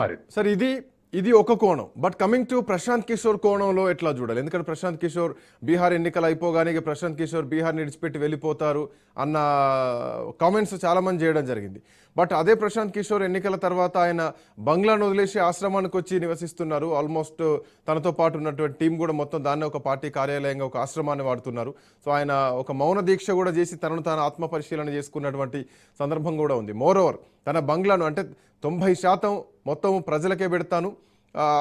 మరి సార్ ఇది ఇది ఒక కోణం. But coming to Prashant Kishor కోణంలో ఎట్లా చూడాలి? ఎందుకంటే ప్రశాంత్ కిషోర్ బీహార్ ఎన్నికలు అయిపోగానే ఇక ప్రశాంత్ కిషోర్ బీహార్ని విడిచిపెట్టి వెళ్ళిపోతారు అన్న కామెంట్స్ చాలా మంది చేయడం జరిగింది. బట్ అదే ప్రశాంత్ కిషోర్ ఎన్నికల తర్వాత ఆయన బంగ్లాను వదిలేసి ఆశ్రమానికి వచ్చి నివసిస్తున్నారు. ఆల్మోస్ట్ తనతో పాటు ఉన్నటువంటి టీం కూడా మొత్తం దాన్ని ఒక పార్టీ కార్యాలయంగా ఒక ఆశ్రమాన్ని వాడుతున్నారు. సో ఆయన ఒక మౌన దీక్ష కూడా చేసి తనను తాను ఆత్మ పరిశీలన చేసుకున్నటువంటి సందర్భం కూడా ఉంది. మోర్ ఓవర్ తన బంగ్లాను అంటే 90% మొత్తం ప్రజలకే పెడతాను,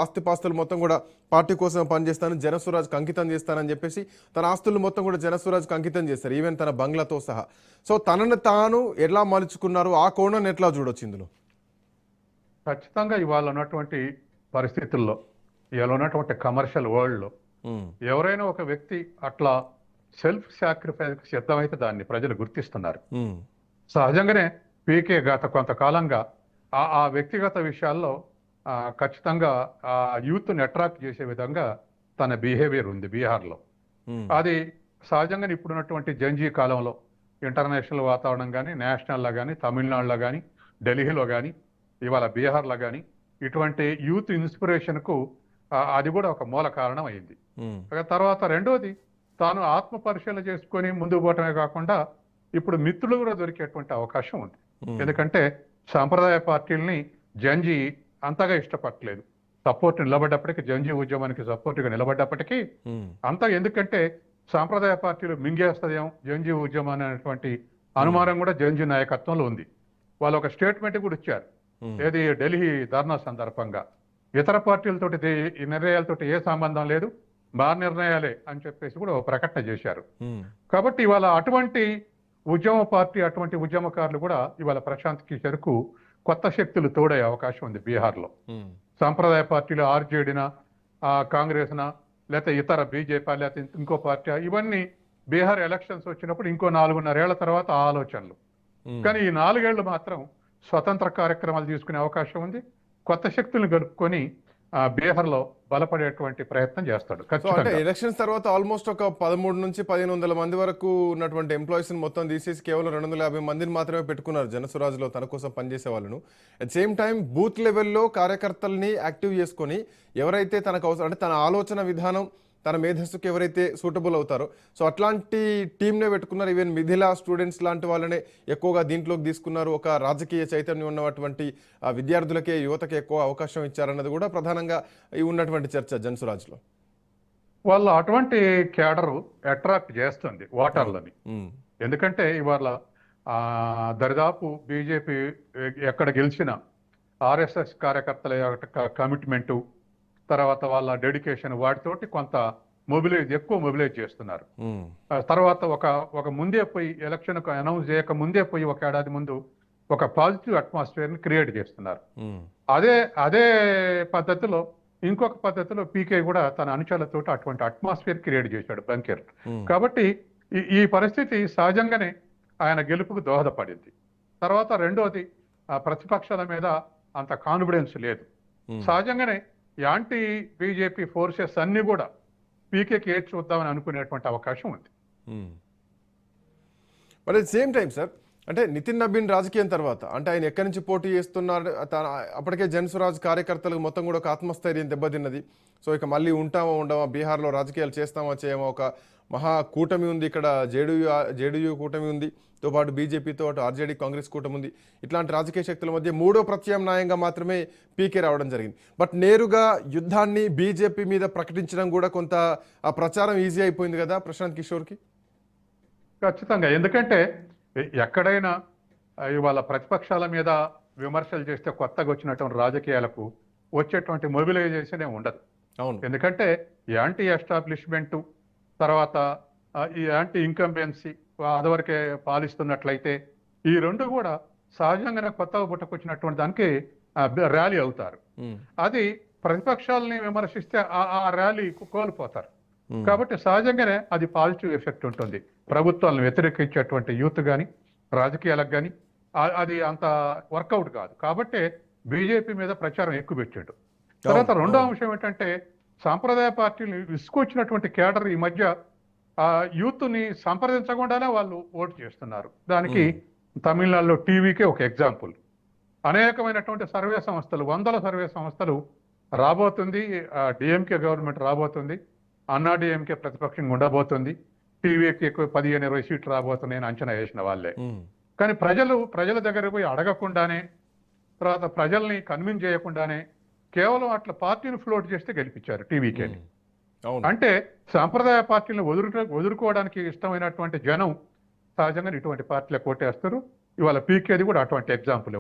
ఆస్తిపాస్తులు మొత్తం కూడా పార్టీ కోసం పనిచేస్తాను, జనస్వరాజ్కి అంకితం చేస్తానని చెప్పేసి తన ఆస్తులు మొత్తం కూడా జనస్వరాజ్కి అంకితం చేస్తారు, ఈవెన్ తన బంగ్లాతో సహా. సో తనను తాను ఎలా మలుచుకున్నారు, ఆ కోణాన్ని ఎట్లా చూడొచ్చు ఇందులో? ఖచ్చితంగా ఇవాళ ఉన్నటువంటి పరిస్థితుల్లో, ఇవాళ ఉన్నటువంటి కమర్షియల్ వరల్డ్లో ఎవరైనా ఒక వ్యక్తి అట్లా సెల్ఫ్ సాక్రిఫైస్ సిద్ధమైతే దాన్ని ప్రజలు గుర్తిస్తున్నారు. సహజంగానే పీకే గత కొంతకాలంగా ఆ వ్యక్తిగత విషయాల్లో ఖచ్చితంగా ఆ యూత్ని అట్రాక్ట్ చేసే విధంగా తన బిహేవియర్ ఉంది బీహార్లో. అది సహజంగానే ఇప్పుడున్నటువంటి జంజీ కాలంలో ఇంటర్నేషనల్ వాతావరణం కానీ, నేషనల్లో కానీ, తమిళనాడులో కానీ, ఢిల్లీలో కానీ, ఇవాళ బీహార్లో కానీ ఇటువంటి యూత్ ఇన్స్పిరేషన్కు అది కూడా ఒక మూల కారణం అయింది. తర్వాత రెండోది, తాను ఆత్మ పరిశీలన చేసుకొని ముందుకు పోవటమే కాకుండా ఇప్పుడు మిత్రులు కూడా దొరికేటువంటి అవకాశం ఉంది. ఎందుకంటే సాంప్రదాయ పార్టీలని జంజీ అంతగా ఇష్టపడలేదు. సపోర్ట్ నిలబడ్డప్పటికీ, జంజీ ఉద్యమానికి సపోర్ట్గా నిలబడ్డప్పటికీ అంతా, ఎందుకంటే సాంప్రదాయ పార్టీలు మింగేస్తదేమో జంజీ ఉద్యమం అనేటువంటి అనుమానం కూడా జంజీ నాయకత్వంలో ఉంది. వాళ్ళు ఒక స్టేట్మెంట్ కూడా ఇచ్చారు, ఏది ఢిల్లీ ధర్నా సందర్భంగా, ఇతర పార్టీలతోటి ఈ నిర్ణయాలతోటి ఏ సంబంధం లేదు, మా నిర్ణయాలే అని చెప్పేసి కూడా ఒక ప్రకటన చేశారు. కాబట్టి ఇవాళ అటువంటి ఉద్యమ పార్టీ, అటువంటి ఉద్యమకారులు కూడా ఇవాళ ప్రశాంత్ కిషోర్కు కొత్త శక్తులు తోడయ్యే అవకాశం ఉంది బీహార్లో. సాంప్రదాయ పార్టీలు ఆర్జేడీనా, కాంగ్రెస్నా, లేకపోతే ఇతర బీజేపీ, లేకపోతే ఇంకో పార్టీ, ఇవన్నీ బీహార్ ఎలక్షన్స్ వచ్చినప్పుడు ఇంకో 4.5 ఏళ్ల తర్వాత ఆలోచనలు. కానీ ఈ 4 ఏళ్లు మాత్రం స్వతంత్ర కార్యక్రమాలు తీసుకునే అవకాశం ఉంది. కొత్త శక్తులను కలుపుకొని బీహార్లో బలపడేటువంటి ప్రయత్నం చేస్తాడు. అంటే ఎలక్షన్స్ తర్వాత ఆల్మోస్ట్ ఒక 13 నుంచి 1500 మంది వరకు ఉన్నటువంటి ఎంప్లాయీస్ మొత్తం తీసేసి కేవలం 250 మందిని మాత్రమే పెట్టుకున్నారు జనస్వరాజ్లో తన కోసం పనిచేసే వాళ్ళను. అట్ సేమ్ టైం బూత్ లెవెల్లో కార్యకర్తల్ని యాక్టివ్ చేసుకొని ఎవరైతే తనకు అవసరం, అంటే తన ఆలోచన విధానం, తన మేధస్సుకు ఎవరైతే సూటబుల్ అవుతారో, సో అట్లాంటి టీంనే పెట్టుకున్నారు. ఈవెన్ మిథిలా స్టూడెంట్స్ లాంటి వాళ్ళనే ఎక్కువగా దీంట్లోకి తీసుకున్నారు. ఒక రాజకీయ చైతన్యం ఉన్నటువంటి విద్యార్థులకే, యువతకే ఎక్కువ అవకాశం ఇచ్చారన్నది కూడా ప్రధానంగా ఉన్నటువంటి చర్చ జనస్వరాజ్లో. వాళ్ళు అటువంటి క్యాడరు అట్రాక్ట్ చేస్తుంది ఓటర్లని. ఎందుకంటే ఇవాళ దరిదాపు బీజేపీ ఎక్కడ గెలిచినా ఆర్ఎస్ఎస్ కార్యకర్తల కమిట్మెంటు, తర్వాత వాళ్ళ డెడికేషన్, వాటితోటి కొంత ఎక్కువ మొబిలైజ్ చేస్తున్నారు. తర్వాత ఒక ముందే పోయి ఎలక్షన్ అనౌన్స్ చేయక ముందే పోయి ఒక ఏడాది ముందు ఒక పాజిటివ్ అట్మాస్ఫియర్ ని క్రియేట్ చేస్తున్నారు. అదే పద్ధతిలో ఇంకొక పద్ధతిలో పీకే కూడా తన అనుచరులతో అటువంటి అట్మాస్ఫియర్ క్రియేట్ చేశాడు బంకేర్. కాబట్టి ఈ పరిస్థితి సహజంగానే ఆయన గెలుపుకు దోహదపడింది. తర్వాత రెండోది, ప్రతిపక్షాల మీద అంత కాన్ఫిడెన్స్ లేదు. సహజంగానే యాంటీ బీజేపీ ఫోర్సెస్ అన్ని కూడా పీకేకి ఏది చూద్దామని అనుకునేటువంటి అవకాశం ఉంది. But at same time sir, అంటే నితిన్ నబీన్ రాజకీయం తర్వాత, అంటే ఆయన ఎక్కడి నుంచి పోటీ చేస్తున్నారు, అప్పటికే జనస్వరాజ్ కార్యకర్తలకు మొత్తం కూడా ఒక ఆత్మస్థైర్యం దెబ్బతిన్నది. సో ఇక మళ్ళీ ఉంటామా ఉండమా, బీహార్లో రాజకీయాలు చేస్తామా చేయమా, ఒక మహా కూటమి ఉంది ఇక్కడ, జేడీయూ కూటమి ఉంది, తో పాటు బీజేపీతో పాటు ఆర్జేడీ కాంగ్రెస్ కూటమి ఉంది. ఇట్లాంటి రాజకీయ శక్తుల మధ్య మూడో ప్రత్యామ్నాయంగా మాత్రమే పీకే రావడం జరిగింది. బట్ నేరుగా యుద్ధాన్ని బీజేపీ మీద ప్రకటించడం కూడా కొంత ఆ ప్రచారం ఈజీ అయిపోయింది కదా ప్రశాంత్ కిషోర్కి. ఖచ్చితంగా, ఎందుకంటే ఎక్కడైనా ఇవాళ ప్రతిపక్షాల మీద విమర్శలు చేస్తే కొత్తగా వచ్చినటువంటి రాజకీయాలకు వచ్చేటువంటి మొబిలైజేషన్ ఉండదు. ఎందుకంటే యాంటీ ఎస్టాబ్లిష్మెంట్, తర్వాత ఈ యాంటీ ఇన్కంబెన్సీ అదివరకే పాలిస్తున్నట్లయితే, ఈ రెండు కూడా సహజంగానే కొత్తగా పుట్టుకొచ్చినటువంటి దానికి ర్యాలీ అవుతారు. అది ప్రతిపక్షాలని విమర్శిస్తే ఆ ర్యాలీ కోల్పోతారు. కాబట్టి సహజంగానే అది పాజిటివ్ ఎఫెక్ట్ ఉంటుంది. ప్రభుత్వాలను వ్యతిరేకించేటువంటి యూత్ కానీ, రాజకీయాలకు కానీ అది అంత వర్కౌట్ కాదు. కాబట్టి బీజేపీ మీద ప్రచారం ఎక్కువ పెట్టాడు. తర్వాత రెండో అంశం ఏంటంటే, సాంప్రదాయ పార్టీలు విసుకొచ్చినటువంటి కేడర్ ఈ మధ్య యూత్ని సంప్రదించకుండానే వాళ్ళు ఓటు చేస్తున్నారు. దానికి తమిళనాడులో టీవీకే ఒక ఎగ్జాంపుల్. అనేకమైనటువంటి సర్వే సంస్థలు, వందల సర్వే సంస్థలు రాబోతుంది. డిఎంకే గవర్నమెంట్ రాబోతుంది, అన్నా డిఎంకే ప్రతిపక్షంగా ఉండబోతుంది, టీవీకి ఎక్కువ 15-20 సీట్లు రాబోతున్నాయని అంచనా వేసిన వాళ్ళే. కానీ ప్రజల దగ్గర పోయి అడగకుండానే, తర్వాత ప్రజల్ని కన్విన్స్ చేయకుండానే కేవలం అట్లా పార్టీని ఫ్లోట్ చేస్తే గెలిపించారు టీవీకేని. అవును. అంటే సాంప్రదాయ పార్టీలను వదులుకోవడానికి ఇష్టమైనటువంటి జనం సహజంగా ఇటువంటి పార్టీలకు ఓటేస్తారు. ఇవాళ పీకేది కూడా అటువంటి ఎగ్జాంపుల్.